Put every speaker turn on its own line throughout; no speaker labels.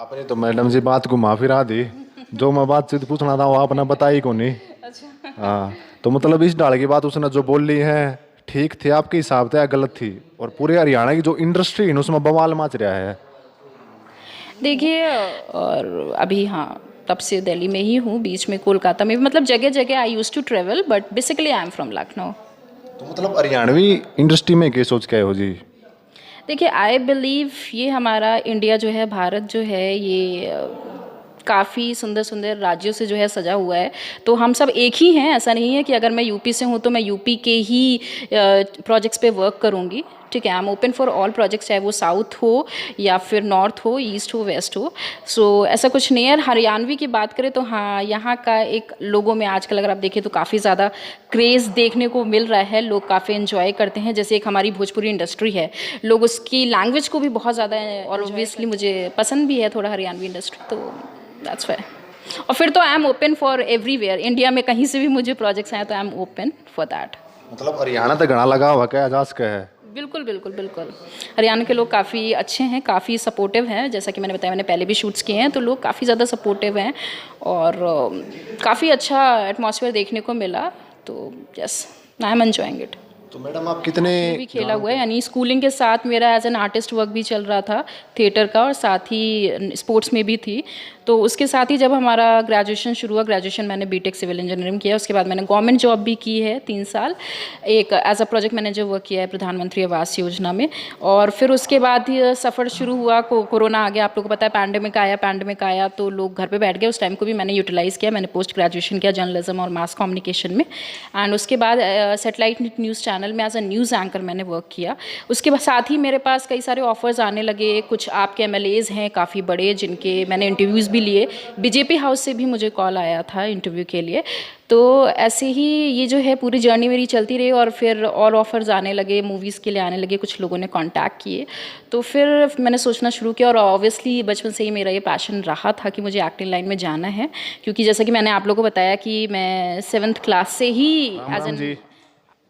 आपने तो मैडम जी बात घुमा फिरा दी। जो मैं बातचीत पूछना था वो आपने बताई को नहीं।
अच्छा।
हाँ, तो मतलब इस डाल की बात उसने जो बोली है ठीक थी आपके हिसाब से या गलत थी? और पूरे हरियाणा की जो इंडस्ट्री है ना, उसमें बवाल मच रहा है।
देखिए और अभी हाँ, तब से दिल्ली में ही हूँ, बीच में कोलकाता में भी, मतलब जगह जगह I used to travel, but basically I am from Lucknow.
तो मतलब हरियाणवी इंडस्ट्री में क्या सोच के आए हो जी?
देखिए आई बिलीव ये हमारा इंडिया जो है, भारत जो है, ये काफ़ी सुंदर सुंदर राज्यों से जो है सजा हुआ है। तो हम सब एक ही हैं, ऐसा नहीं है कि अगर मैं यूपी से हूँ तो मैं यूपी के ही प्रोजेक्ट्स पे वर्क करूँगी। ठीक है, I am open for all projects, चाहे वो साउथ हो या फिर नॉर्थ हो, ईस्ट हो, वेस्ट हो। सो ऐसा कुछ नहीं है। हरियाणवी की बात करें तो हाँ, यहाँ का एक लोगों में आजकल अगर आप देखें तो काफ़ी ज़्यादा क्रेज़ देखने को मिल रहा है, लोग काफ़ी इन्जॉय करते हैं। जैसे एक हमारी भोजपुरी इंडस्ट्री है, लोग उसकी लैंग्वेज को भी बहुत ज़्यादा, और ऑब्वियसली मुझे पसंद भी है थोड़ा हरियाणवी इंडस्ट्री, तो दैट्स वाई। और फिर तो I am open for everywhere, India में कहीं से भी मुझे प्रोजेक्ट्स आए तो I am open for that.
मतलब हरियाणा तो घना लगा हुआ क्या आजाज का है।
बिल्कुल बिल्कुल बिल्कुल। हरियाणा के लोग काफ़ी अच्छे हैं, काफ़ी सपोर्टिव हैं। जैसा कि मैंने बताया, मैंने पहले भी शूट्स किए हैं, तो लोग काफ़ी ज़्यादा सपोर्टिव हैं और काफ़ी अच्छा एटमॉस्फेयर देखने को मिला। तो yes, I am enjoying it.
तो मैडम आप कितने
में भी खेला हुआ है, यानी स्कूलिंग के साथ मेरा एज एन आर्टिस्ट वर्क भी चल रहा था थिएटर का, और साथ ही स्पोर्ट्स में भी थी। तो उसके साथ ही जब हमारा ग्रेजुएशन शुरू हुआ, ग्रेजुएशन मैंने बीटेक सिविल इंजीनियरिंग किया, उसके बाद मैंने गवर्नमेंट जॉब भी की है 3 साल, एक as a project manager work किया है प्रधानमंत्री आवास योजना में। और फिर उसके बाद ही सफ़र शुरू हुआ, कोरोना आ गया, आप लोगों को पता है, पैंडेमिक आया तो लोग घर पे बैठ गए। उस टाइम को भी मैंने यूटिलाइज़ किया, मैंने पोस्ट ग्रेजुएशन किया जर्नलिज्म और मास कम्युनिकेशन में। एंड उसके बाद सेटेलाइट न्यूज़ चैनल में एज अ न्यूज़ एंकर मैंने वर्क किया। उसके साथ ही मेरे पास कई सारे ऑफर्स आने लगे। कुछ आपके एमएलएज हैं काफ़ी बड़े, जिनके मैंने इंटरव्यूज़ भी लिए। बीजेपी हाउस से भी मुझे कॉल आया था इंटरव्यू के लिए। तो ऐसे ही ये जो है पूरी जर्नी मेरी चलती रही, और फिर और ऑफर्स आने लगे, मूवीज़ के लिए आने लगे, कुछ लोगों ने कांटेक्ट किए। तो फिर मैंने सोचना शुरू किया, और ऑब्वियसली बचपन से ही मेरा ये पैशन रहा था कि मुझे एक्टिंग लाइन में जाना है, क्योंकि जैसा कि मैंने आप लोगों को बताया कि मैं 7th क्लास से ही
राम
एज
राम
एन।
जी।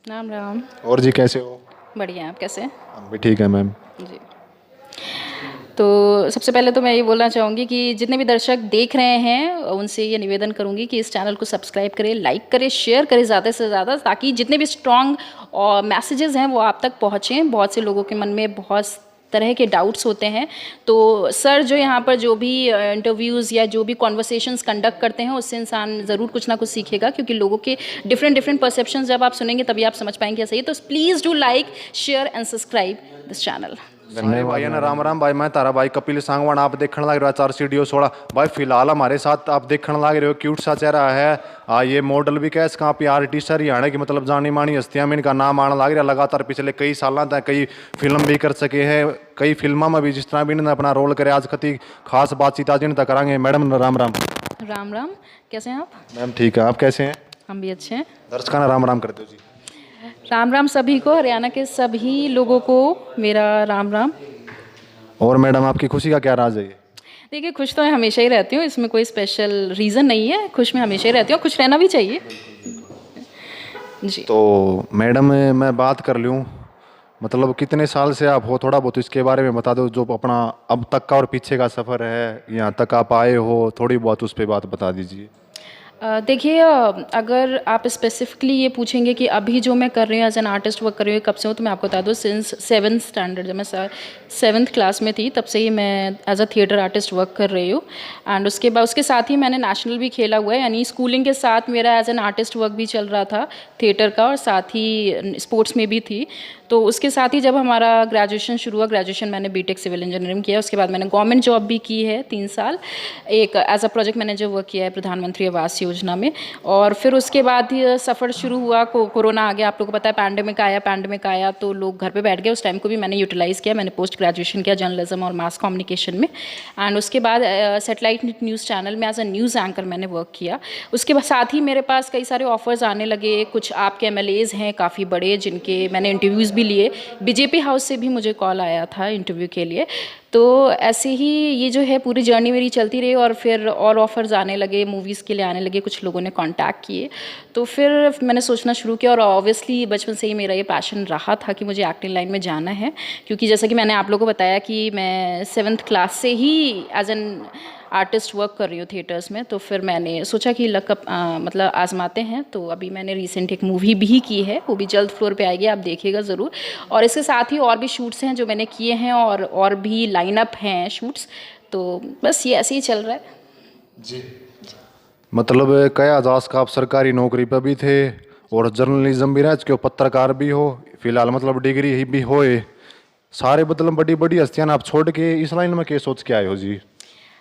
राम राम।
और जी कैसे हो?
बढ़िया, आप कैसे हैं?
हम भी ठीक है मैम।
जी। तो सबसे पहले तो मैं ये बोलना चाहूँगी कि जितने भी दर्शक देख रहे हैं उनसे ये निवेदन करूँगी कि इस चैनल को सब्सक्राइब करें, लाइक करें, शेयर करें ज़्यादा से ज़्यादा, ताकि जितने भी स्ट्रॉन्ग और मैसेजेस हैं वो आप तक पहुँचें। बहुत से लोगों के मन में बहुत तरह के डाउट्स होते हैं। तो सर जो यहाँ पर जो भी इंटरव्यूज़ या जो भी कॉन्वर्सेशंस कंडक्ट करते हैं, उससे इंसान ज़रूर कुछ ना कुछ सीखेगा, क्योंकि लोगों के डिफरेंट डिफरेंट परसेप्शंस जब आप सुनेंगे तभी आप समझ पाएंगे सही। तो please do like, share and subscribe this channel.
धन्यवाद भाई ना। राम राम भाई, मैं तारा भाई कपिल सांगवान। आप देखने लग रहे हो 4 सीढ़ियों 16 भाई। फिलहाल हमारे साथ आप देखने लग रहे हो क्यूट सा चेहरा है। ये मॉडल भी कैस कहाँ पे आर्टिस्ट हरियाणा की, मतलब जानी मानी हस्तियां में इनका नाम आने लग रहा लगातार पिछले कई सालों तक। कई फिल्म भी कर सके हैं, कई फिल्मों में भी जिस तरह भी इन्होंने अपना रोल करे। आज कति खास बातचीत आज इनका करांगे। मैडम राम राम।
राम राम, कैसे हैं आप?
मैम ठीक है, आप कैसे हैं?
हम भी अच्छे हैं।
दर्शकों ने राम राम कर दो जी।
राम राम सभी को, हरियाणा के सभी लोगों को मेरा राम राम।
और मैडम आपकी खुशी का क्या राज है?
देखिए, खुश तो मैं हमेशा ही रहती हूँ, इसमें कोई स्पेशल रीज़न नहीं है। खुश मैं हमेशा ही रहती हूँ, खुश रहना भी चाहिए जी।
तो मैडम मैं बात कर लूँ, मतलब कितने साल से आप हो, थोड़ा बहुत इसके बारे में बता दो। जो अपना अब तक का और पीछे का सफ़र है, यहाँ तक आप आए हो, थोड़ी बहुत उस पर बात बता दीजिए।
देखिए, अगर आप स्पेसिफिकली ये पूछेंगे कि अभी जो मैं कर रही हूँ एज एन आर्टिस्ट वर्क कर रही हूँ कब से हूँ, तो मैं आपको बता दूँ सिंस 7th स्टैंडर्ड, जब मैं 7th क्लास में थी तब से ही मैं as a theatre artist work कर रही हूँ। एंड उसके बाद उसके साथ ही मैंने नेशनल भी खेला हुआ है, यानी स्कूलिंग के साथ मेरा एज एन आर्टिस्ट वर्क भी चल रहा था थिएटर का, और साथ ही स्पोर्ट्स में भी थी। तो उसके साथ ही जब हमारा ग्रेजुएशन शुरू हुआ, ग्रेजुएशन मैंने बीटेक सिविल इंजीनियरिंग किया, उसके बाद मैंने गवर्नमेंट जॉब भी की है 3 साल, एक as a project manager work किया है प्रधानमंत्री आवास योजना में। और फिर उसके बाद ही सफ़र शुरू हुआ, कोरोना आ गया, आप लोगों को पता है, पैंडेमिक आया तो लोग घर पे बैठ गए। उस टाइम को भी मैंने यूटिलाइज़ किया, मैंने पोस्ट ग्रेजुएशन किया जर्नलिज्म और मास कम्युनिकेशन में। एंड उसके बाद सेटेलाइट न्यूज़ चैनल में एज अ न्यूज़ एंकर मैंने वर्क किया। उसके साथ ही मेरे पास कई सारे ऑफर्स आने लगे। कुछ आपके एमएलएज हैं काफ़ी बड़े, जिनके मैंने इंटरव्यूज़ भी भी लिए, बीजेपी हाउस से भी मुझे कॉल आया था इंटरव्यू के लिए। तो ऐसे ही ये जो है पूरी जर्नी मेरी चलती रही और फिर और ऑफ़र्स आने लगे, मूवीज़ के लिए आने लगे, कुछ लोगों ने कांटेक्ट किए। तो फिर मैंने सोचना शुरू किया और ऑब्वियसली बचपन से ही मेरा ये पैशन रहा था कि मुझे एक्टिंग लाइन में जाना है, क्योंकि जैसा कि मैंने आप लोगों को बताया कि मैं 7th क्लास से ही एज एन आर्टिस्ट वर्क कर रही हूँ थिएटर्स में। तो फिर मैंने सोचा कि लक मतलब आजमाते हैं। तो अभी मैंने रिसेंट एक मूवी भी की है, वो भी जल्द फ्लोर पे आएगी, आप देखिएगा ज़रूर। और इसके साथ ही और भी शूट्स हैं जो मैंने किए हैं और भी लाइनअप हैं शूट्स। तो बस ये ऐसे ही चल रहा है
जी। मतलब कया आजाज का आप सरकारी नौकरी पर भी थे और जर्नलिज्म भी रह चुके हो, पत्रकार भी हो, फिलहाल मतलब डिग्री ही भी होए, सारे मतलब बड़ी बड़ी हस्तियां आप छोड़ के इस लाइन में क्या सोच के आए हो जी?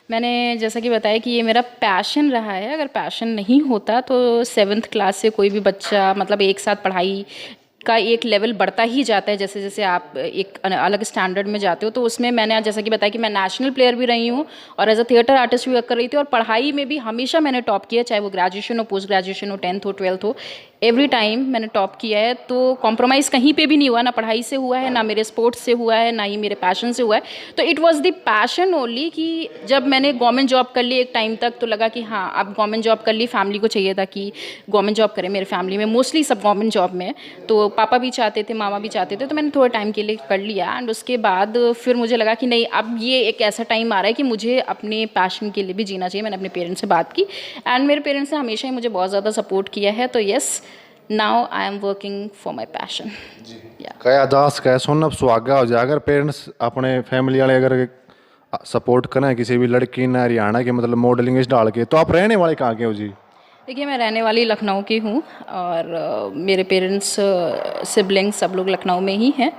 मैंने जैसा कि बताया कि ये मेरा पैशन रहा है। अगर पैशन नहीं होता तो 7th क्लास से कोई भी बच्चा मतलब एक साथ पढ़ाई का एक लेवल बढ़ता ही जाता है, जैसे जैसे आप एक अलग स्टैंडर्ड में जाते हो। तो उसमें मैंने जैसा कि बताया कि मैं नेशनल प्लेयर भी रही हूँ और एज अ थिएटर आर्टिस्ट भी वर्क कर रही थी, और पढ़ाई में भी हमेशा मैंने टॉप किया, चाहे वो ग्रेजुएशन हो, पोस्ट ग्रेजुएशन हो, 10th हो, 12th हो, एवरी टाइम मैंने टॉप किया है। तो कॉम्प्रोमाइज़ कहीं पे भी नहीं हुआ, ना पढ़ाई से हुआ है, ना मेरे स्पोर्ट्स से हुआ है, ना ही मेरे पैशन से हुआ है। तो it was the passion only कि जब मैंने गवर्नमेंट जॉब कर ली एक टाइम तक, तो लगा कि हाँ अब गवर्नमेंट जॉब कर ली, फैमिली को चाहिए था कि गवर्नमेंट जॉब करें। मेरे फैमिली में मोस्टली सब गवर्नमेंट जॉब में है, तो पापा भी चाहते थे, मामा भी चाहते थे, तो मैंने थोड़ा टाइम के लिए कर लिया। एंड उसके बाद फिर मुझे लगा कि नहीं, अब ये एक ऐसा टाइम आ रहा है कि मुझे अपने पैशन के लिए भी जीना चाहिए। मैंने अपने पेरेंट्स से बात की एंड मेरे पेरेंट्स ने हमेशा ही मुझे बहुत ज़्यादा सपोर्ट किया है। तो yes, now I am working for my passion.
कया आजाज का सोना अब सुहागा हो जाए अगर पेरेंट्स अपने फैमिली वाले अगर सपोर्ट करें किसी भी लड़की ने हरियाणा के मतलब मॉडलिंग इस डाल के। तो आप रहने वाले कहाँ के हो जी?
देखिए, मैं रहने वाली लखनऊ की हूँ और मेरे पेरेंट्स सिबलिंग्स सब लोग लखनऊ में ही हैं।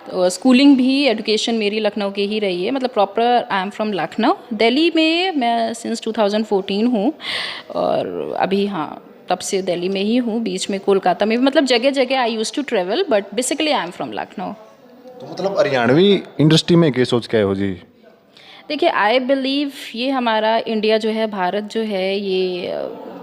तो स्कूलिंग भी, एजुकेशन मेरी लखनऊ की ही रही है, मतलब proper I am from Lucknow. Delhi में मैं सिंस 2014 हूँ और अभी हाँ तब से दिल्ली में ही हूँ, बीच में कोलकाता में भी, मतलब जगह जगह I used to travel, but basically I am from Lucknow.
तो मतलब हरियाणवी इंडस्ट्री में क्या सोच के आए हो जी?
देखिए, आई बिलीव ये हमारा इंडिया जो है, भारत जो है, ये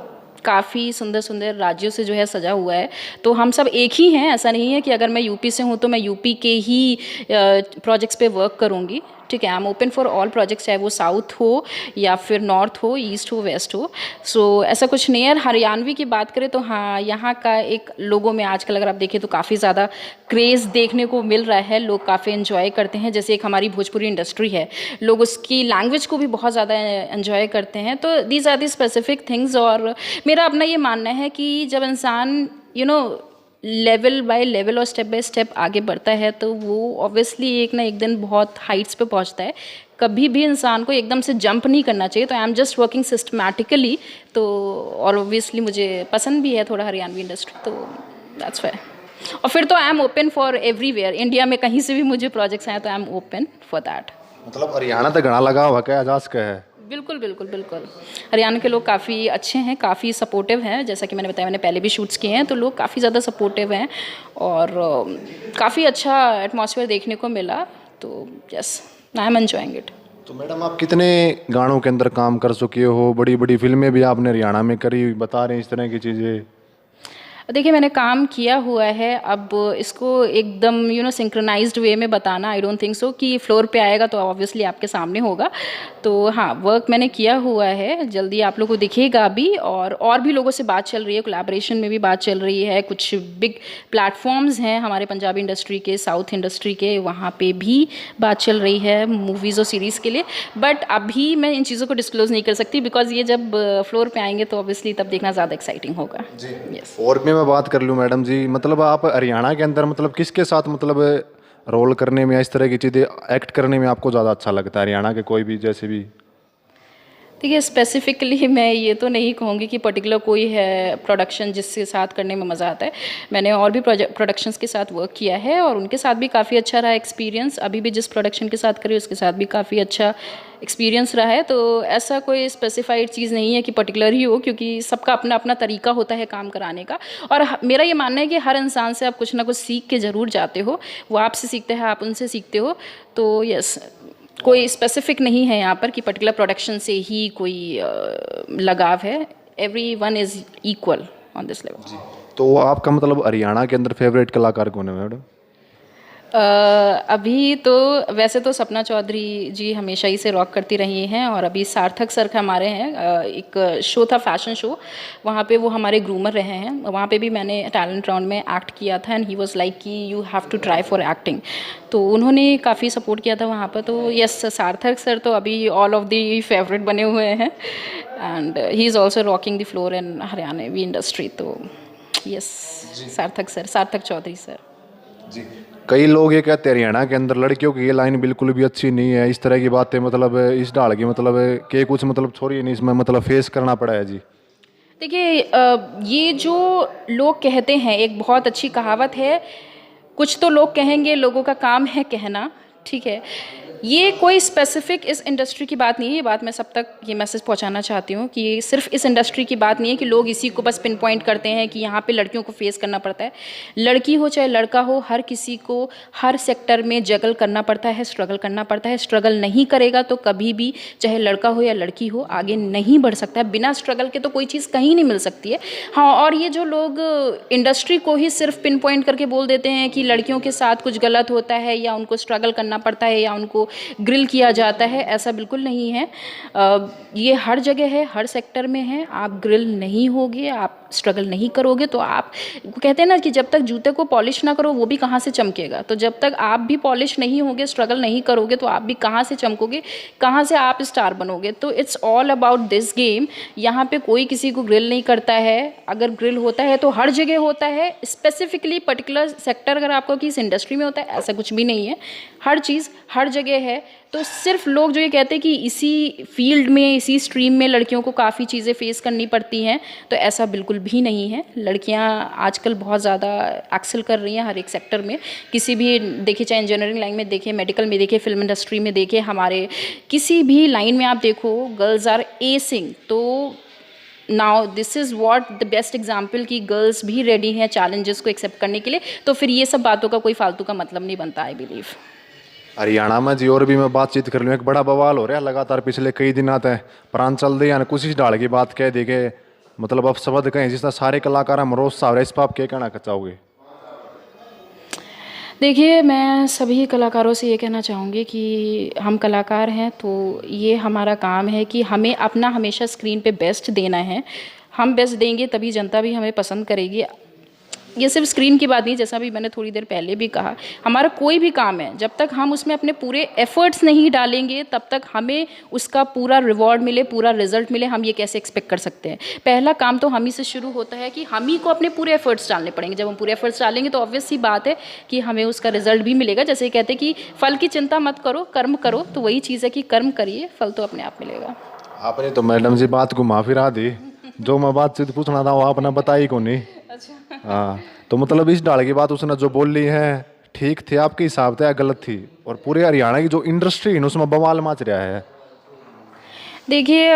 काफ़ी सुंदर सुंदर राज्यों से जो है सजा हुआ है। तो हम सब एक ही हैं, ऐसा नहीं है कि अगर मैं यूपी से हूँ तो मैं यूपी के ही प्रोजेक्ट्स पे वर्क करूँगी। ठीक है, I am open for all projects, चाहे वो साउथ हो या फिर नॉर्थ हो, ईस्ट हो, वेस्ट हो। सो ऐसा कुछ नहीं है। हरियाणवी की बात करें तो हाँ, यहाँ का एक लोगों में आजकल अगर आप देखें तो काफ़ी ज़्यादा क्रेज़ देखने को मिल रहा है, लोग काफ़ी एंजॉय करते हैं। जैसे एक हमारी भोजपुरी इंडस्ट्री है, लोग उसकी लैंग्वेज को भी बहुत ज़्यादा एंजॉय करते हैं। तो these are the specific things. और मेरा अपना ये मानना है कि जब इंसान लेवल बाय लेवल और स्टेप बाय स्टेप आगे बढ़ता है तो वो ऑब्वियसली एक ना एक दिन बहुत हाइट्स पे पहुंचता है। कभी भी इंसान को एकदम से जंप नहीं करना चाहिए। तो I am just working systematically. तो और ऑब्वियसली मुझे पसंद भी है थोड़ा हरियाणवी इंडस्ट्री, तो दैट्स वाई। और फिर तो I am open for everywhere, India में कहीं से भी मुझे प्रोजेक्ट्स आए तो I am open for that.
मतलब हरियाणा तो घना लगा हुआ क्या आजाज का है?
बिल्कुल बिल्कुल बिल्कुल, हरियाणा के लोग काफ़ी अच्छे हैं, काफ़ी सपोर्टिव हैं। जैसा कि मैंने बताया, मैंने पहले भी शूट्स किए हैं, तो लोग काफ़ी ज़्यादा सपोर्टिव हैं और काफ़ी अच्छा एटमॉस्फेयर देखने को मिला। तो yes, I am enjoying it.
तो मैडम आप कितने गानों के अंदर काम कर चुके हो? बड़ी बड़ी फिल्में भी आपने हरियाणा में करी, बता रहे हैं इस तरह की चीज़ें।
देखिए, मैंने काम किया हुआ है। अब इसको एकदम सिंक्रोनाइज्ड वे में बताना, आई डोंट थिंक सो कि फ्लोर पे आएगा तो ऑब्वियसली आपके सामने होगा। तो हाँ, वर्क मैंने किया हुआ है, जल्दी आप लोगों को दिखेगा भी। और भी लोगों से बात चल रही है, कोलैबोरेशन में भी बात चल रही है। कुछ बिग प्लेटफॉर्म्स हैं हमारे पंजाबी इंडस्ट्री के, साउथ इंडस्ट्री के, वहाँ पे भी बात चल रही है मूवीज़ और सीरीज़ के लिए। बट अभी मैं इन चीज़ों को डिस्क्लोज़ नहीं कर सकती, बिकॉज ये जब फ्लोर पे आएंगे तो ऑब्वियसली तब देखना ज़्यादा एक्साइटिंग होगा जी। यस,
और भी मैं बात कर लूँ मैडम जी, मतलब आप हरियाणा के अंदर मतलब किसके साथ मतलब रोल करने में या इस तरह की चीज़ें एक्ट करने में आपको ज़्यादा अच्छा लगता है? हरियाणा के कोई भी जैसे भी।
देखिए, स्पेसिफिकली मैं ये तो नहीं कहूँगी कि पर्टिकुलर कोई है प्रोडक्शन जिसके साथ करने में मज़ा आता है। मैंने और भी प्रोडक्शंस के साथ वर्क किया है और उनके साथ भी काफ़ी अच्छा रहा एक्सपीरियंस। अभी भी जिस प्रोडक्शन के साथ करी उसके साथ भी काफ़ी अच्छा एक्सपीरियंस रहा है। तो ऐसा कोई स्पेसिफाइड चीज़ नहीं है कि पर्टिकुलर ही हो, क्योंकि सबका अपना अपना तरीका होता है काम कराने का। और मेरा ये मानना है कि हर इंसान से आप कुछ ना कुछ सीख के ज़रूर जाते हो। वो आपसे सीखते हैं, आप उनसे सीखते हो। तो यस, कोई स्पेसिफिक नहीं है यहाँ पर कि पर्टिकुलर प्रोडक्शन से ही कोई लगाव है। Every one is equal on this level.
तो आपका मतलब हरियाणा के अंदर फेवरेट कलाकार कौन है मैडम?
अभी तो वैसे तो सपना चौधरी जी हमेशा ही से रॉक करती रही हैं, और अभी सार्थक सर हमारे हैं, एक शो था फैशन शो, वहाँ पे वो हमारे ग्रूमर रहे हैं। वहाँ पे भी मैंने टैलेंट राउंड में एक्ट किया था, एंड ही वाज लाइक कि you have to try for acting, तो उन्होंने काफ़ी सपोर्ट किया था वहाँ पर। तो यस, सार्थक सर तो अभी ऑल ऑफ दी फेवरेट बने हुए हैं, and he is also rocking the floor in Haryanvi industry. तो यस, सार्थक सर, सार्थक चौधरी सर।
जी, कई लोग ये कहते हैं हरियाणा के अंदर लड़कियों की ये लाइन बिल्कुल भी अच्छी नहीं है, इस तरह की बातें मतलब इस ढाल की मतलब कि कुछ मतलब छोड़ी नहीं, इसमें मतलब फेस करना पड़ा है जी।
देखिए, ये जो लोग कहते हैं, एक बहुत अच्छी कहावत है, कुछ तो लोग कहेंगे, लोगों का काम है कहना, ठीक है। ये कोई स्पेसिफिक इस इंडस्ट्री की बात नहीं है, ये बात मैं सब तक ये मैसेज पहुंचाना चाहती हूँ कि ये सिर्फ इस इंडस्ट्री की बात नहीं है कि लोग इसी को बस पिन पॉइंट करते हैं कि यहाँ पे लड़कियों को फेस करना पड़ता है। लड़की हो चाहे लड़का हो, हर किसी को हर सेक्टर में जगल करना पड़ता है, स्ट्रगल करना पड़ता है। स्ट्रगल नहीं करेगा तो कभी भी, चाहे लड़का हो या लड़की हो, आगे नहीं बढ़ सकता है। बिना स्ट्रगल के तो कोई चीज़ कहीं नहीं मिल सकती है। हाँ, और ये जो लोग इंडस्ट्री को ही सिर्फ पिन पॉइंट करके बोल देते हैं कि लड़कियों के साथ कुछ गलत होता है, या उनको स्ट्रगल करना पड़ता है, या उनको ग्रिल किया जाता है, ऐसा बिल्कुल नहीं है। ये हर जगह है, हर सेक्टर में है। आप ग्रिल नहीं होगे, आप स्ट्रगल नहीं करोगे तो आप, कहते हैं ना कि जब तक जूते को पॉलिश ना करो वो भी कहाँ से चमकेगा। तो जब तक आप भी पॉलिश नहीं होगे, स्ट्रगल नहीं करोगे, तो आप भी कहाँ से चमकोगे, कहाँ से आप स्टार बनोगे। तो it's all about this game. यहाँ पे कोई किसी को ग्रिल नहीं करता है। अगर ग्रिल होता है तो हर जगह होता है, स्पेसिफिकली पर्टिकुलर सेक्टर अगर आपको कि इस इंडस्ट्री में होता है, ऐसा कुछ भी नहीं है। हर चीज़ हर जगह है। तो सिर्फ लोग जो ये कहते हैं कि इसी फील्ड में, इसी स्ट्रीम में लड़कियों को काफ़ी चीज़ें फेस करनी पड़ती हैं, तो ऐसा बिल्कुल भी नहीं है। लड़कियां आजकल बहुत ज़्यादा एक्सेल कर रही हैं हर एक सेक्टर में। किसी भी देखिए, चाहे इंजीनियरिंग लाइन में देखिए, मेडिकल में देखिए, फिल्म इंडस्ट्री में देखिए, हमारे किसी भी लाइन में आप देखो, गर्ल्स आर एसिंग। तो now this is what the best example कि गर्ल्स भी रेडी हैं चैलेंजेस को एक्सेप्ट करने के लिए। तो फिर ये सब बातों का कोई फालतू का मतलब नहीं बनता, आई बिलीव।
हरियाणा में जी और भी मैं बातचीत कर लूँ, एक बड़ा बवाल हो रहा है लगातार पिछले कई दिनों तक। प्रांचल दे या कुछ इस ढाल की बात कह देखे, मतलब अब शब्द कहें जिस तरह सारे कलाकार मरोज सा हो रहा है, इस पर आप क्या कहना चाहोगे?
देखिए, मैं सभी कलाकारों से ये कहना चाहूँगी कि हम कलाकार हैं, तो ये हमारा काम है कि हमें अपना हमेशा स्क्रीन पे बेस्ट देना है। हम बेस्ट देंगे तभी जनता भी हमें पसंद करेगी। ये सिर्फ स्क्रीन की बात नहीं, जैसा भी मैंने थोड़ी देर पहले भी कहा, हमारा कोई भी काम है, जब तक हम उसमें अपने पूरे एफर्ट्स नहीं डालेंगे, तब तक हमें उसका पूरा रिवॉर्ड मिले, पूरा रिजल्ट मिले, हम ये कैसे एक्सपेक्ट कर सकते हैं। पहला काम तो हम ही से शुरू होता है कि हम ही को अपने पूरे एफर्ट्स डालने पड़ेंगे। जब हम पूरे एफर्ट्स डालेंगे तो ऑब्वियस सी बात है कि हमें उसका रिजल्ट भी मिलेगा। जैसे कहते हैं कि फल की चिंता मत करो, कर्म करो, तो वही चीज़ है कि कर्म करिए, फल तो अपने आप मिलेगा।
आपने तो मैडम जी बात घुमा फिरा दी, जो मैं बातचीत पूछना था वो आपने बताई को नहीं। हाँ, तो मतलब इस डाल की बात उसने जो बोली है ठीक थी आपके हिसाब से या गलत थी? और पूरे हरियाणा की जो इंडस्ट्री है उसमें बवाल मच रहा है।
देखिए,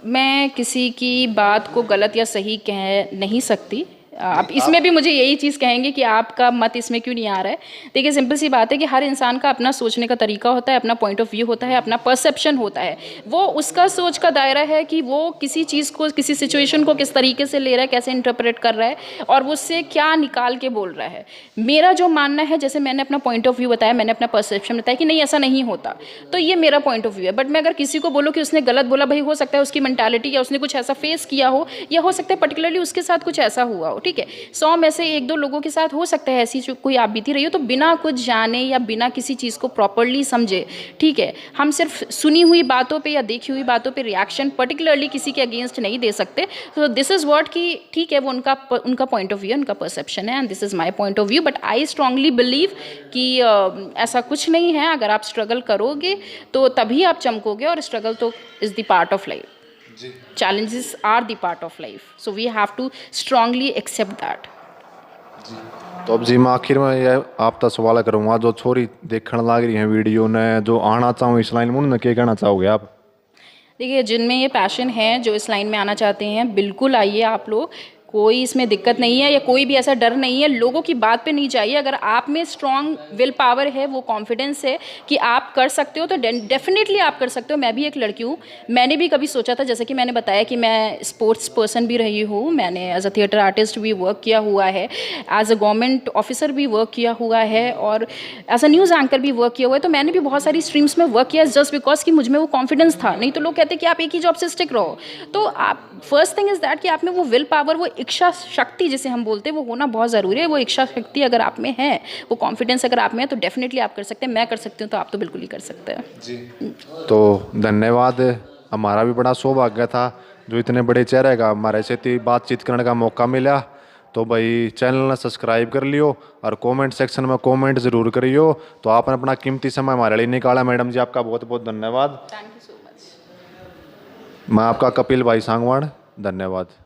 मैं किसी की बात को गलत या सही कह नहीं सकती। आप इसमें भी मुझे यही चीज़ कहेंगे कि आपका मत इसमें क्यों नहीं आ रहा है। देखिए, सिंपल सी बात है कि हर इंसान का अपना सोचने का तरीका होता है, अपना पॉइंट ऑफ व्यू होता है, अपना परसेप्शन होता है। वो उसका सोच का दायरा है कि वो किसी चीज़ को, किसी सिचुएशन को किस तरीके से ले रहा है, कैसे इंटरप्रेट कर रहा है, और वो उससे क्या निकाल के बोल रहा है। मेरा जो मानना है, जैसे मैंने अपना पॉइंट ऑफ व्यू बताया, मैंने अपना परसेप्शन बताया कि नहीं ऐसा नहीं होता, तो ये मेरा पॉइंट ऑफ व्यू है। बट मैं अगर किसी को बोलूँ कि उसने गलत बोला, भाई हो सकता है उसकी मेंटालिटी या उसने कुछ ऐसा फेस किया हो, या हो सकता है पर्टिकुलरली उसके साथ कुछ ऐसा हुआ हो, ठीक है। 100 में से 1-2 लोगों के साथ हो सकता है ऐसी कोई आप बीती रही हो, तो बिना कुछ जाने या बिना किसी चीज़ को प्रॉपरली समझे, ठीक है, हम सिर्फ सुनी हुई बातों पे या देखी हुई बातों पे रिएक्शन पर्टिकुलरली किसी के अगेंस्ट नहीं दे सकते। तो दिस इज़ व्हाट कि ठीक है, वो उनका पॉइंट ऑफ व्यू, उनका परसेप्शन है, and this is my point of view. But I strongly believe कि ऐसा कुछ नहीं है। अगर आप स्ट्रगल करोगे तो तभी आप चमकोगे, और स्ट्रगल तो is the part of life. Challenges are the part of life, so we have to strongly accept that.
तो अब जी मैं आखिर में ये आपका सवाल करूँगा, जो छोरी देखने लग रही हैं वीडियो ने, जो आना चाहूँ इस लाइन में, उन्हें क्या कहना चाहोगे आप?
देखिए, जिनमें ये पैशन है, जो इस लाइन में आना चाहते हैं, बिल्कुल आइए आप लोग। कोई इसमें दिक्कत नहीं है या कोई भी ऐसा डर नहीं है, लोगों की बात पे नहीं चाहिए। अगर आप में स्ट्रॉन्ग विल पावर है, वो कॉन्फिडेंस है कि आप कर सकते हो, तो डेफिनेटली आप कर सकते हो। मैं भी एक लड़की हूँ, मैंने भी कभी सोचा था, जैसे कि मैंने बताया कि मैं स्पोर्ट्स पर्सन भी रही हूँ, मैंने एज अ थिएटर आर्टिस्ट भी वर्क किया हुआ है, एज अ गवर्नमेंट ऑफिसर भी वर्क किया हुआ है, और एज अ न्यूज़ एंकर भी वर्क किया हुआ है। तो मैंने भी बहुत सारी स्ट्रीम्स में वर्क किया जस्ट बिकॉज कि मुझ में वो कॉन्फिडेंस था। नहीं तो लोग कहते कि आप एक ही जॉब से स्टिक रहो। तो आप फर्स्ट थिंग इज़ दैट कि आप में वो विल पावर, वो इच्छा शक्ति जिसे हम बोलते हैं, वो होना बहुत ज़रूरी है। वो इच्छा शक्ति अगर आप में है, वो कॉन्फिडेंस अगर आप में है, तो डेफिनेटली आप कर सकते हैं। मैं कर सकती हूँ, तो आप तो बिल्कुल ही कर सकते हैं
जी। तो धन्यवाद, हमारा भी बड़ा सौभाग्य था जो इतने बड़े चेहरे का हमारे से बातचीत करने का मौका मिला। तो भाई चैनल ने सब्सक्राइब कर लियो और कमेंट सेक्शन में कमेंट ज़रूर करियो। तो आपने अपना कीमती समय हमारे लिए निकाला, मैडम जी आपका बहुत बहुत धन्यवाद।
Thank you so much.
मैं आपका कपिल भाई सांगवान, धन्यवाद।